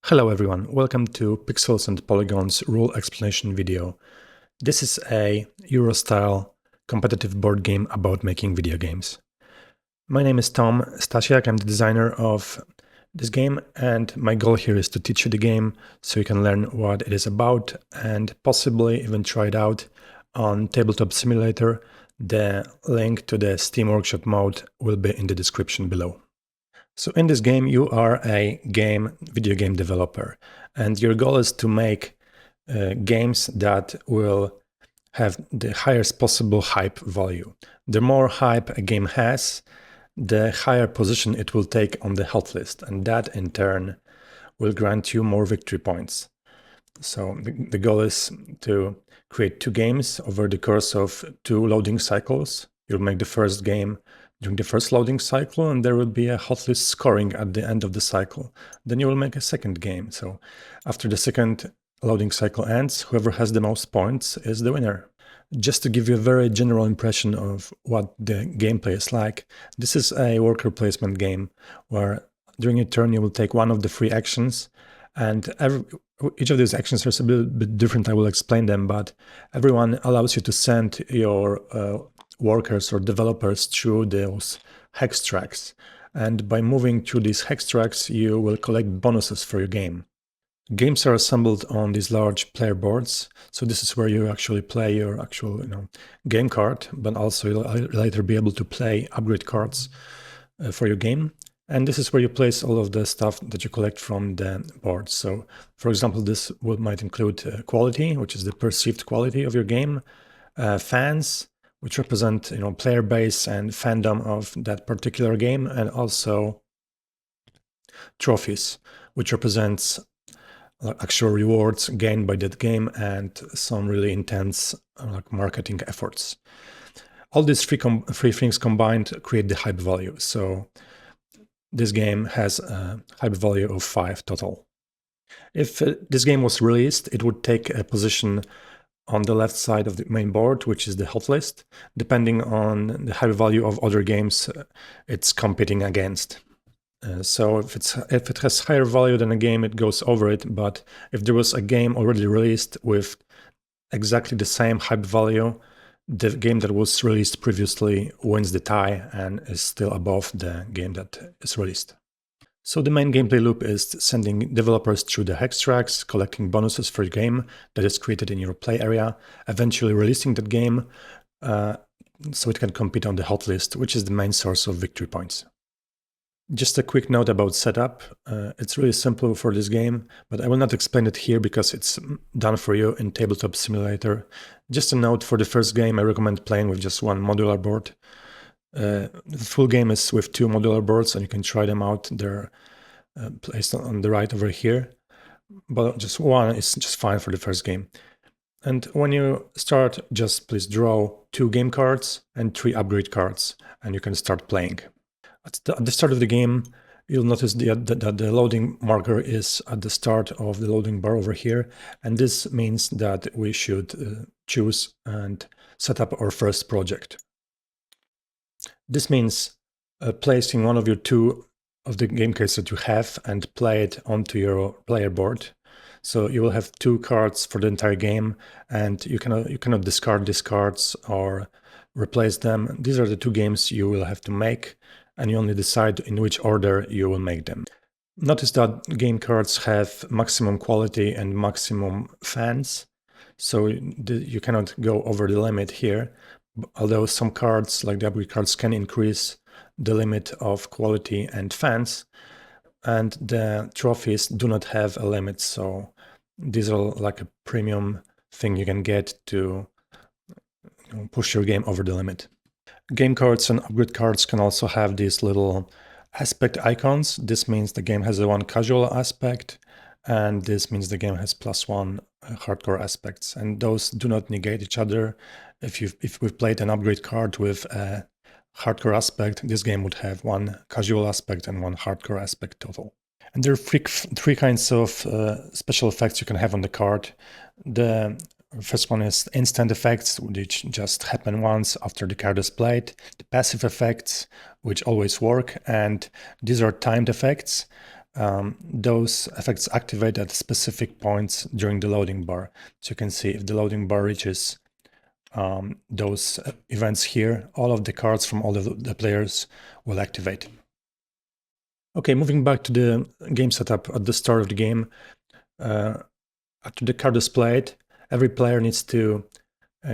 Hello everyone, welcome to Pixels and Polygons rule explanation video. This is a Euro-style competitive board game about making video games. My name is Tom Stasiak, I'm the designer of this game, and my goal here is to teach you the game so you can learn what it is about and possibly even try it out on Tabletop Simulator. The link to the Steam Workshop mode will be in the description below. So in this game, you are a video game developer, and your goal is to make games that will have the highest possible hype value. The more hype a game has, the higher position it will take on the hot list, and that in turn will grant you more victory points. So the goal is to create 2 games over the course of 2 loading cycles. You'll make the first game during the first loading cycle, and there will be a hotlist scoring at the end of the cycle. Then you will make a second game. So after the second loading cycle ends, whoever has the most points is the winner. Just to give you a very general impression of what the gameplay is like, this is a worker placement game where during a turn you will take one of the 3 actions, and each of these actions is a bit different. I will explain them, but everyone allows you to send your workers or developers through those hex tracks. And by moving through these hex tracks, you will collect bonuses for your game. Games are assembled on these large player boards. So this is where you actually play your actual game card, but also you'll later be able to play upgrade cards for your game. And this is where you place all of the stuff that you collect from the board. So, for example, this might include quality, which is the perceived quality of your game, fans, which represent player base and fandom of that particular game, and also trophies, which represents actual rewards gained by that game and some really intense marketing efforts. All these three things combined create the hype value. So this game has a hype value of 5 total. If this game was released, it would take a position on the left side of the main board, which is the hot list, depending on the hype value of other games it's competing against. So if it has higher value than a game, it goes over it. But if there was a game already released with exactly the same hype value, the game that was released previously wins the tie and is still above the game that is released. So the main gameplay loop is sending developers through the hex tracks, collecting bonuses for your game that is created in your play area, eventually releasing that game so it can compete on the hot list, which is the main source of victory points. Just a quick note about setup. It's really simple for this game, but I will not explain it here because it's done for you in Tabletop Simulator. Just a note, for the first game, I recommend playing with just 1 modular board. The full game is with 2 modular boards, and you can try them out. They're placed on the right over here, but just 1 is just fine for the first game. And when you start, just please draw 2 game cards and 3 upgrade cards, and you can start playing. At the start of the game, you'll notice that the loading marker is at the start of the loading bar over here, and this means that we should choose and set up our first project. This means placing one of your 2 of the game cards that you have and play it onto your player board. So you will have 2 cards for the entire game, and you cannot discard these cards or replace them. These are the 2 games you will have to make, and you only decide in which order you will make them. Notice that game cards have maximum quality and maximum fans, so you cannot go over the limit here, although some cards, like the upgrade cards, can increase the limit of quality and fans, and the trophies do not have a limit, so these are like a premium thing you can get to push your game over the limit. Game cards and upgrade cards can also have these little aspect icons. This means the game has a 1 casual aspect, and this means the game has +1 hardcore aspects, and those do not negate each other. If we've played an upgrade card with a hardcore aspect, this game would have 1 casual aspect and 1 hardcore aspect total. And there are 3 kinds of special effects you can have on the card. The first one is instant effects, which just happen once after the card is played. The passive effects, which always work, and these are timed effects. those effects activate at specific points during the loading bar. So you can see if the loading bar reaches those events here, all of the cards from all of the players will activate. Okay, moving back to the game setup at the start of the game. After the card is played, every player needs to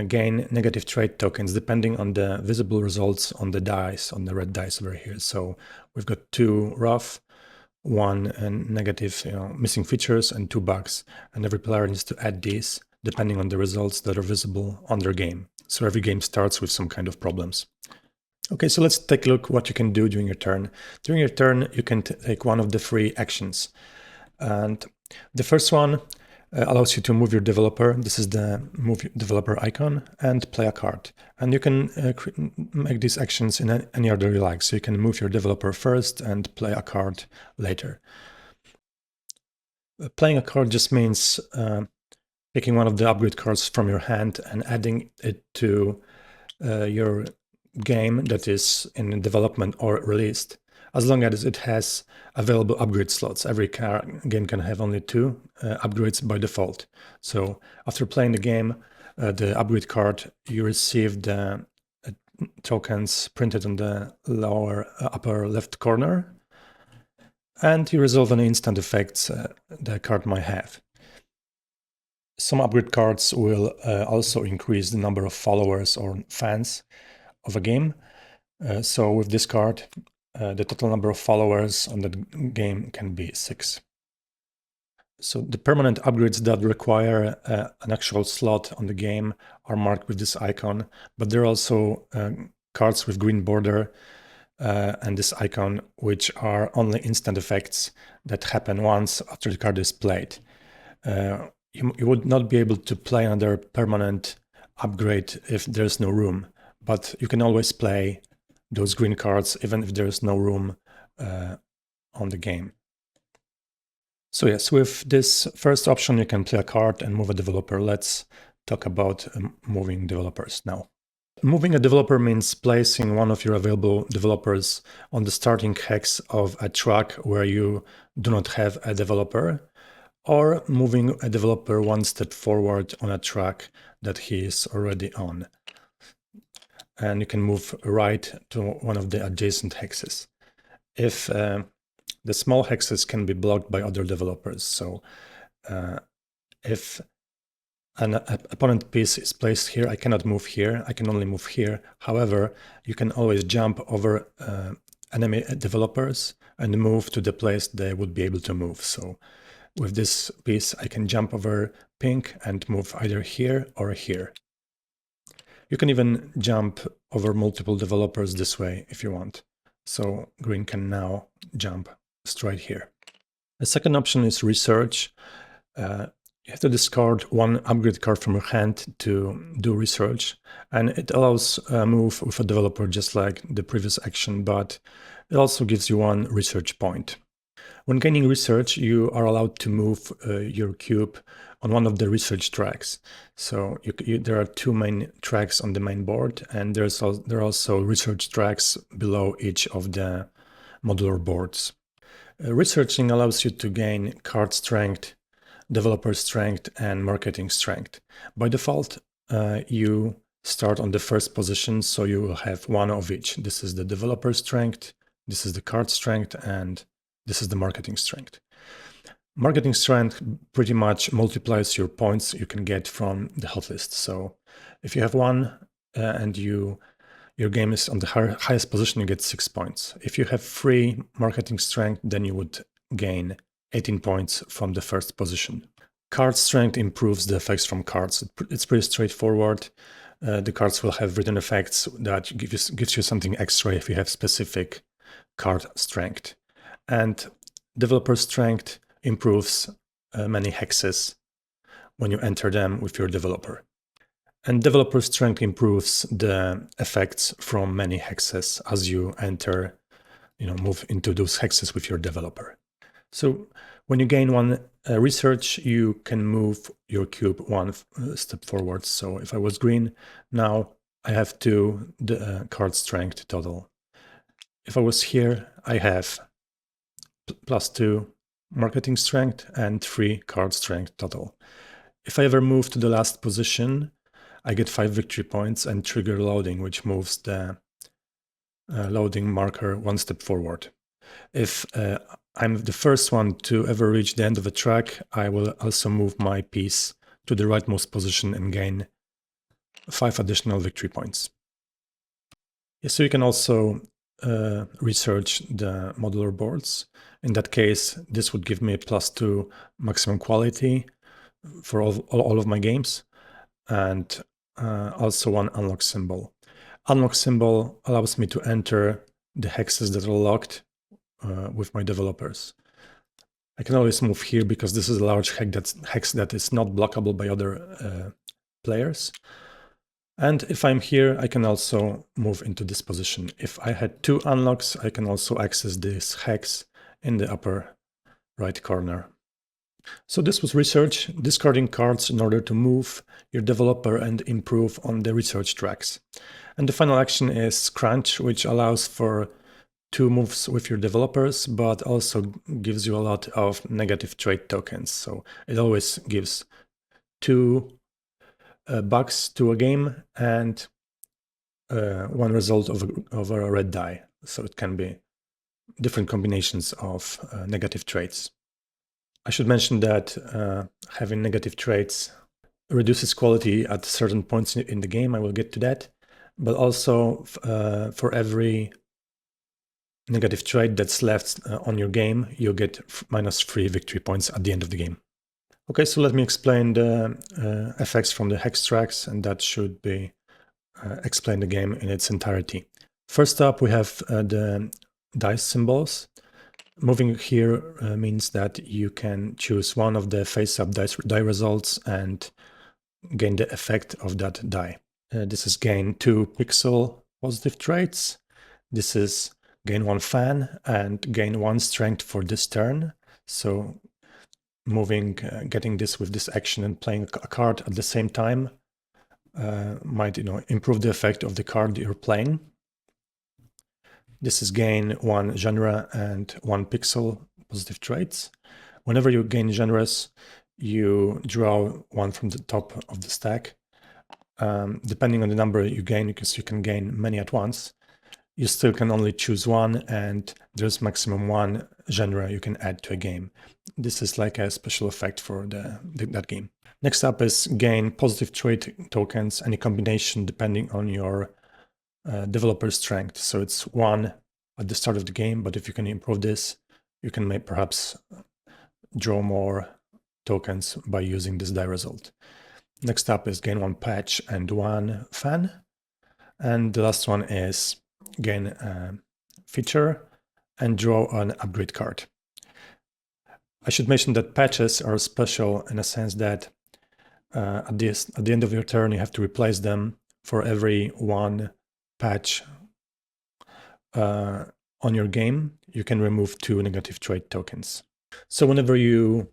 gain negative trait tokens depending on the visible results on the dice, on the red dice over here. So we've got 2 rough, 1 negative, missing features, and 2 bugs. And every player needs to add these depending on the results that are visible on their game. So every game starts with some kind of problems. Okay, so let's take a look what you can do during your turn. During your turn, you can take one of the 3 actions. And the first one allows you to move your developer. This is the move developer icon, and play a card. And you can make these actions in any order you like. So you can move your developer first and play a card later. Playing a card just means picking one of the upgrade cards from your hand and adding it to your game that is in development or released, as long as it has available upgrade slots. Every game can have only 2 upgrades by default. So after playing the game, the upgrade card, you receive the tokens printed on the upper left corner, and you resolve any instant effects the card might have. Some upgrade cards will also increase the number of followers or fans of a game. So with this card, the total number of followers on the game can be 6. So the permanent upgrades that require an actual slot on the game are marked with this icon, but there are also cards with green border and this icon, which are only instant effects that happen once after the card is played. You would not be able to play another permanent upgrade if there's no room, but you can always play those green cards even if there's no room on the game. So yes, with this first option you can play a card and move a developer. Let's talk about moving developers now. Moving a developer means placing one of your available developers on the starting hex of a track where you do not have a developer, or moving a developer one step forward on a track that he is already on. And you can move right to one of the adjacent hexes. If the small hexes can be blocked by other developers. So if an opponent piece is placed here, I cannot move here, I can only move here. However, you can always jump over enemy developers and move to the place they would be able to move. So with this piece, I can jump over pink and move either here or here. You can even jump over multiple developers this way if you want. So green can now jump straight here. The second option is research. You have to discard one upgrade card from your hand to do research, and it allows a move with a developer just like the previous action, but it also gives you 1 research point. When gaining research, you are allowed to move your cube on one of the research tracks. So there are 2 main tracks on the main board, and there are also research tracks below each of the modular boards. Researching allows you to gain card strength, developer strength, and marketing strength. By default, you start on the first position, so you will have 1 of each. This is the developer strength, this is the card strength, and this is the marketing strength. Marketing strength pretty much multiplies your points you can get from the hot list. So if you have 1 and your game is on the highest position, you get 6 points. If you have 3 marketing strength, then you would gain 18 points from the first position. Card strength improves the effects from cards. It's pretty straightforward. The cards will have written effects that gives you something extra if you have specific card strength. And developer strength improves many hexes when you enter them with your developer. And developer strength improves the effects from many hexes as you enter, move into those hexes with your developer. So when you gain 1 research, you can move your cube 1 step forward. So if I was green, now I have 2 card strength total. If I was here, I have +2 marketing strength and 3 card strength total. If I ever move to the last position, I get 5 victory points and trigger loading, which moves the loading marker one step forward. If I'm the first one to ever reach the end of a track, I will also move my piece to the rightmost position and gain 5 additional victory points. So you can also research the modular boards. In that case, this would give me a +2 maximum quality for all of my games, and also one unlock symbol. Unlock symbol allows me to enter the hexes that are locked with my developers. I can always move here because this is a large hex that is not blockable by other players. And if I'm here, I can also move into this position. If I had 2 unlocks, I can also access this hex in the upper right corner. So this was research, discarding cards in order to move your developer and improve on the research tracks. And the final action is crunch, which allows for 2 moves with your developers, but also gives you a lot of negative trade tokens. So it always gives 2 bucks to a game and 1 result of a red die. So it can be different combinations of negative traits. I should mention that having negative traits reduces quality at certain points in the game. I will get to that. But also for every negative trait that's left on your game, you get -3 victory points at the end of the game. Okay, so let me explain the effects from the hex tracks, and that should be explain the game in its entirety. First up, we have the dice symbols. Moving here means that you can choose one of the face-up die results and gain the effect of that die. This is gain 2 pixel positive traits. This is gain 1 fan and gain 1 strength for this turn. So moving, getting this with this action and playing a card at the same time might improve the effect of the card you're playing. This is gain 1 genre and 1 pixel positive traits. Whenever you gain genres, you draw 1 from the top of the stack. Depending on the number you gain, because you can gain many at once, you still can only choose 1, and there's maximum 1 genre you can add to a game. This is like a special effect for that game. Next up is gain positive trait tokens, any combination depending on your developer strength. So it's 1 at the start of the game, but if you can improve this, you can perhaps draw more tokens by using this die result. Next up is gain 1 patch and 1 fan. And the last one is gain a feature and draw an upgrade card. I should mention that patches are special in a sense that at the end of your turn, you have to replace them. For every 1 patch on your game, you can remove 2 negative trait tokens. So whenever you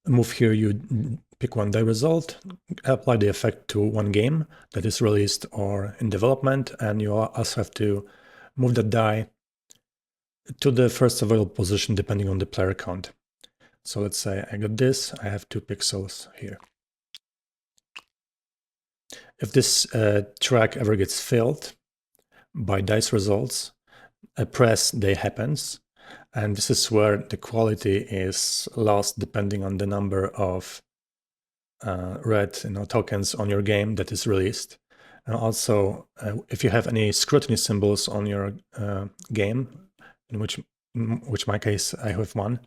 move here, you pick 1 die result, apply the effect to 1 game that is released or in development, and you also have to move that die to the first available position depending on the player count. So let's say I got this, I have 2 pixels here. If this track ever gets filled by dice results, a press day happens, and this is where the quality is lost depending on the number of red tokens on your game that is released. And also, if you have any scrutiny symbols on your game, in which my case I have 1,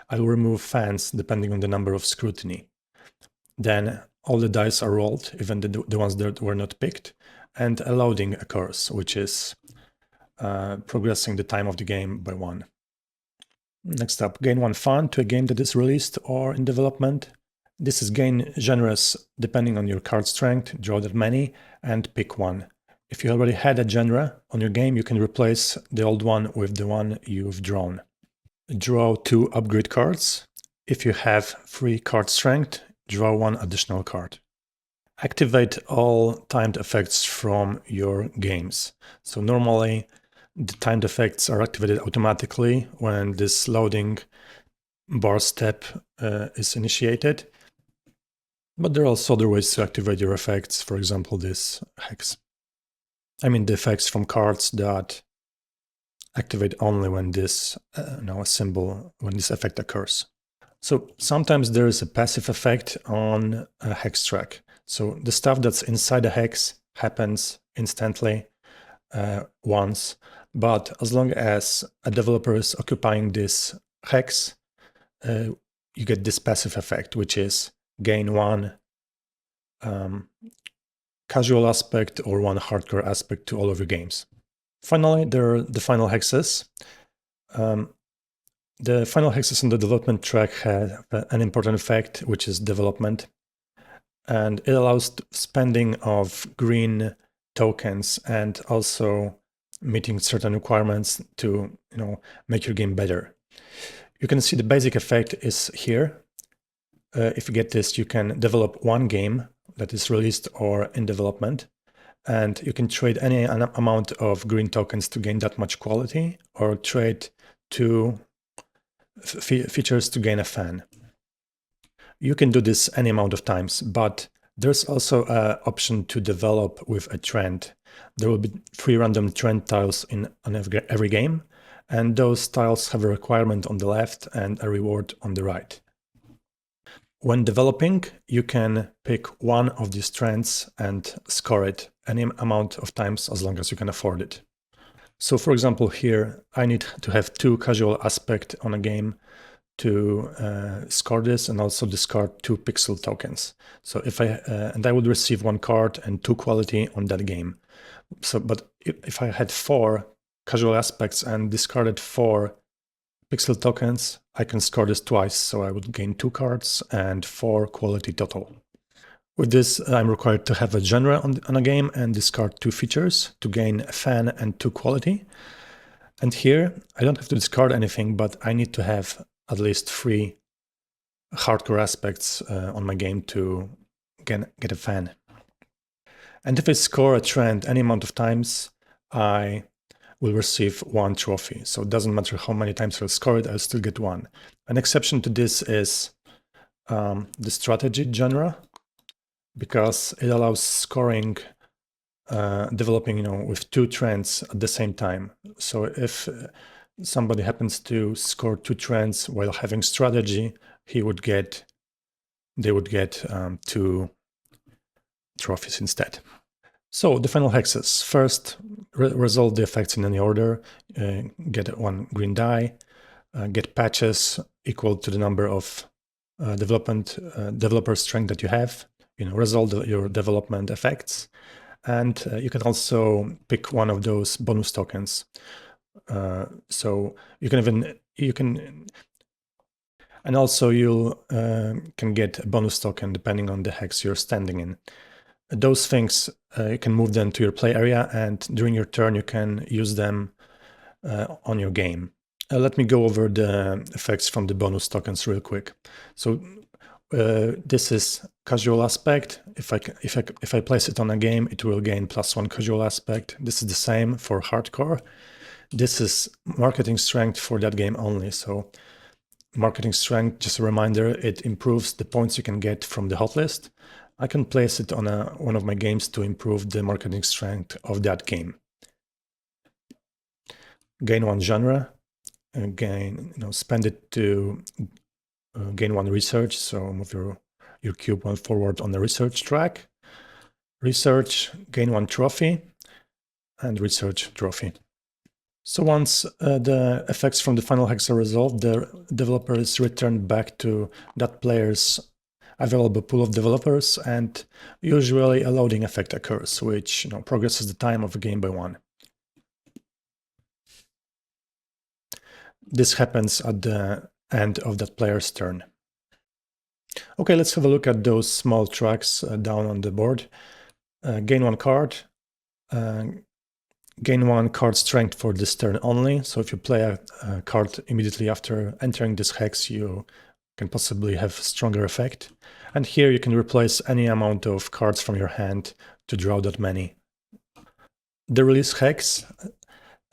I will remove fans depending on the number of scrutiny. Then all the dice are rolled, even the ones that were not picked, and a loading occurs, which is progressing the time of the game by 1. Next up, gain 1 fan to a game that is released or in development. This is gain genres depending on your card strength, draw that many, and pick 1. If you already had a genre on your game, you can replace the old one with the one you've drawn. Draw 2 upgrade cards. If you have 3 card strength, draw 1 additional card. Activate all timed effects from your games. So normally The timed effects are activated automatically when this loading bar step is initiated. But there are also other ways to activate your effects, for example, this hex. I mean the effects from cards that activate only when this when this effect occurs. So sometimes there is a passive effect on a hex track. So the stuff that's inside a hex happens instantly once, but as long as a developer is occupying this hex, you get this passive effect, which is gain one casual aspect or one hardcore aspect to all of your games. Finally, there are the final hexes. The final hexes on the development track have an important effect, which is development. And it allows spending of green tokens and also meeting certain requirements to make your game better. You can see the basic effect is here. If you get this, you can develop one game that is released or in development, and you can trade any amount of green tokens to gain that much quality, or trade two features to gain a fan. You can do this any amount of times, but there's also an option to develop with a trend. There will be 3 random trend tiles on every game, and those tiles have a requirement on the left and a reward on the right. When developing, you can pick one of these trends and score it any amount of times as long as you can afford it. So for example, here I need to have 2 casual aspect on a game to score this, and also discard 2 pixel tokens. So if I would receive 1 card and 2 quality on that game. So, but if I had 4 casual aspects and discarded 4 pixel tokens, I can score this twice. So I would gain 2 cards and 4 quality total. With this, I'm required to have a genre on a game and discard 2 features to gain a fan and 2 quality. And here, I don't have to discard anything, but I need to have at least 3 hardcore aspects on my game to get a fan. And if I score a trend any amount of times, I will receive 1 trophy. So it doesn't matter how many times I'll score it, I'll still get 1. An exception to this is the strategy genre, because it allows scoring, developing, with 2 trends at the same time. So if somebody happens to score 2 trends while having strategy, they would get 2 trophies instead. So the final hexes. First, resolve the effects in any order, get 1 green die, get patches equal to the number of developer strength that you have, resolve your development effects, and you can also pick one of those bonus tokens. So you can and also you can get a bonus token depending on the hex you're standing in. Those things, you can move them to your play area, and during your turn you can use them on your game. Let me go over the effects from the bonus tokens real quick. So this is casual aspect. If I place it on a game, it will gain +1 casual aspect. This is the same for hardcore. This is marketing strength for that game only. So marketing strength, just a reminder, it improves the points you can get from the hot list. I can place it on one of my games to improve the marketing strength of that game. Gain 1 genre, spend it to gain 1 research. So move your cube 1 forward on the research track. Research, gain 1 trophy, and research trophy. So once the effects from the final hex are resolved, the developer is returned back to that player's available pool of developers, and usually a loading effect occurs, which progresses the time of a game by 1. This happens at the end of that player's turn. Okay, let's have a look at those small tracks down on the board. Gain 1 card. Gain 1 card strength for this turn only. So if you play a card immediately after entering this hex, you can possibly have stronger effect. And here you can replace any amount of cards from your hand to draw that many. The release hex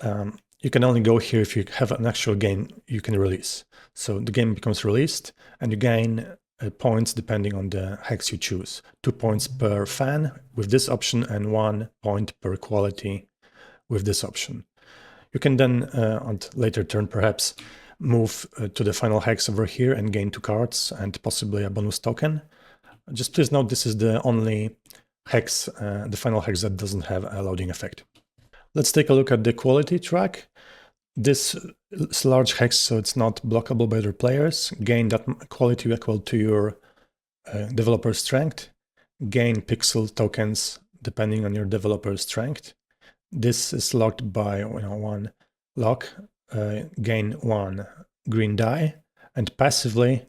You can only go here if you have an actual game you can release. So the game becomes released and you gain points depending on the hex you choose. 2 points per fan with this option and 1 point per quality with this option. You can then, on later turn perhaps, move to the final hex over here and gain 2 cards and possibly a bonus token. Just please note this is the only hex, the final hex that doesn't have a loading effect. Let's take a look at the quality track. This is large hex, so it's not blockable by other players. Gain that quality equal to your developer strength. Gain pixel tokens depending on your developer strength. This is locked by one lock. Gain 1 green die. And passively,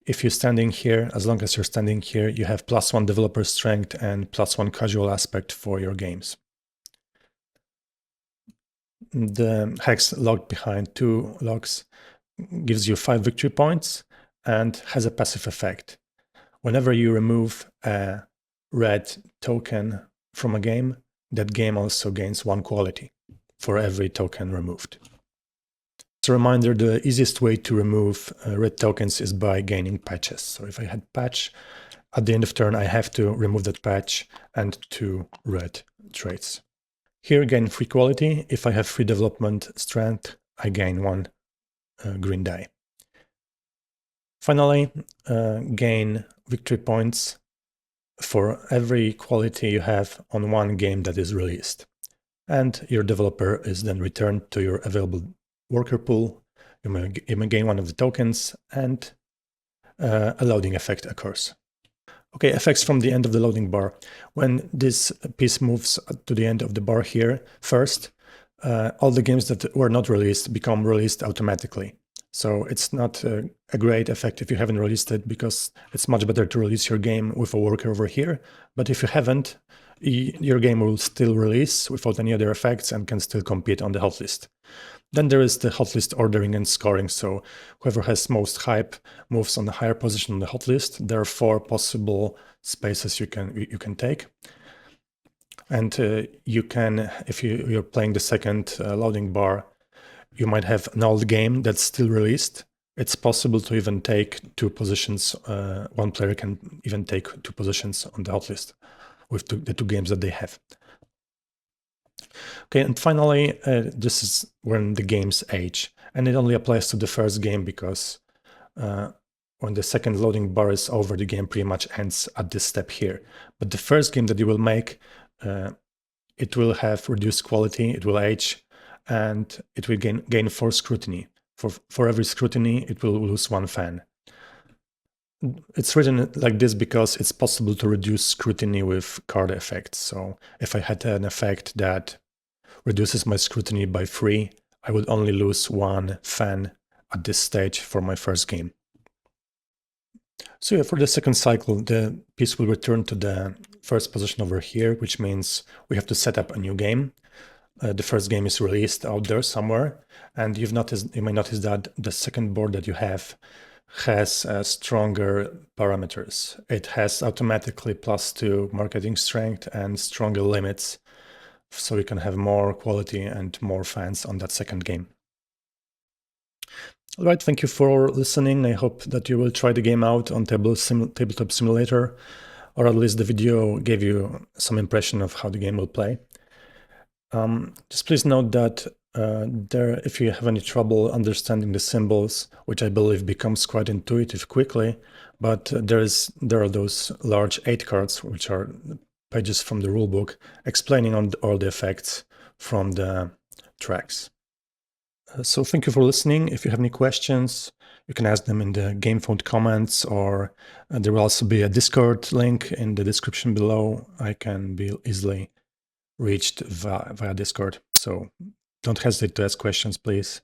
if you're standing here, as long as you're standing here, you have +1 developer strength and +1 casual aspect for your games. The hex locked behind 2 locks gives you 5 victory points and has a passive effect. Whenever you remove a red token from a game, that game also gains 1 quality for every token removed. As a reminder, the easiest way to remove red tokens is by gaining patches. So if I had patch, at the end of turn I have to remove that patch and 2 red traits. Here gain 3 quality. If I have 3 development strength, I gain 1 green die. Finally, gain victory points for every quality you have on 1 game that is released. And your developer is then returned to your available worker pool. You may gain 1 of the tokens and a loading effect occurs. Okay, effects from the end of the loading bar. When this piece moves to the end of the bar here, first, all the games that were not released become released automatically. So it's not a great effect if you haven't released it, because it's much better to release your game with a worker over here. But if you haven't, your game will still release without any other effects and can still compete on the hot list. Then there is the hot list ordering and scoring. So whoever has most hype moves on the higher position on the hot list. There are 4 possible spaces you can take. And you can, if you're playing the second loading bar, you might have an old game that's still released. It's possible to even take 2 positions. One player can even take 2 positions on the hot list with the 2 games that they have. Okay, and finally, this is when the games age. And it only applies to the first game because when the second loading bar is over, the game pretty much ends at this step here. But the first game that you will make, it will have reduced quality, it will age, and it will gain 4 scrutiny. For every scrutiny, it will lose 1 fan. It's written like this because it's possible to reduce scrutiny with card effects. So if I had an effect that reduces my scrutiny by 3, I would only lose 1 fan at this stage for my first game. So yeah, for the second cycle, the piece will return to the first position over here, which means we have to set up a new game. The first game is released out there somewhere, and you may notice that the second board that you have has stronger parameters. It has automatically +2 marketing strength and stronger limits, so you can have more quality and more fans on that second game. All right, thank you for listening. I hope that you will try the game out on Tabletop Simulator, or at least the video gave you some impression of how the game will play. Just please note that if you have any trouble understanding the symbols, which I believe becomes quite intuitive quickly, but there are those large 8 cards, which are pages from the rulebook, explaining all the effects from the tracks. So thank you for listening. If you have any questions, you can ask them in the GameFound comments, or there will also be a Discord link in the description below. I can be easily reached via Discord. So don't hesitate to ask questions, please.